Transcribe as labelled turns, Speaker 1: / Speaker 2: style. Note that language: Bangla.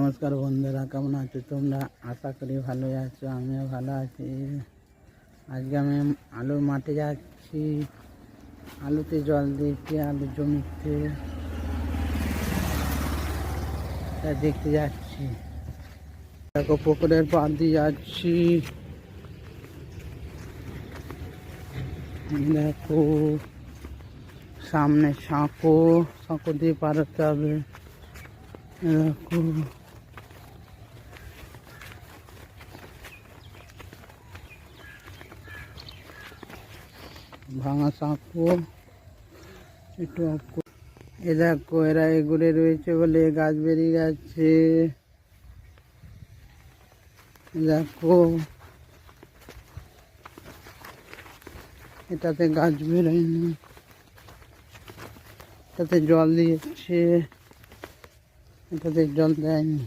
Speaker 1: নমস্কার বন্ধুরা, কেমন আছো তোমরা? আশা করি ভালোই আছো, আমিও ভালো আছি। আজকে আমি আলুর মাঠে যাচ্ছি, আলুতে জল দিয়েছি, আলু জমিতে তা দেখতে যাচ্ছি। দেখো পুকুরের পাড় দিয়ে যাচ্ছি, দেখো সামনে সাঁকো দিয়ে পার হতে হবে। দেখো ভাঙা সাঁকো, একটু এ দেখো এরা এগুলো রয়েছে বলে গাছ বেরিয়ে যাচ্ছে। দেখো এটাতে গাছ বেরোয়নি, এটাতে জল দিয়েছে, এটাতে জল দেয়নি।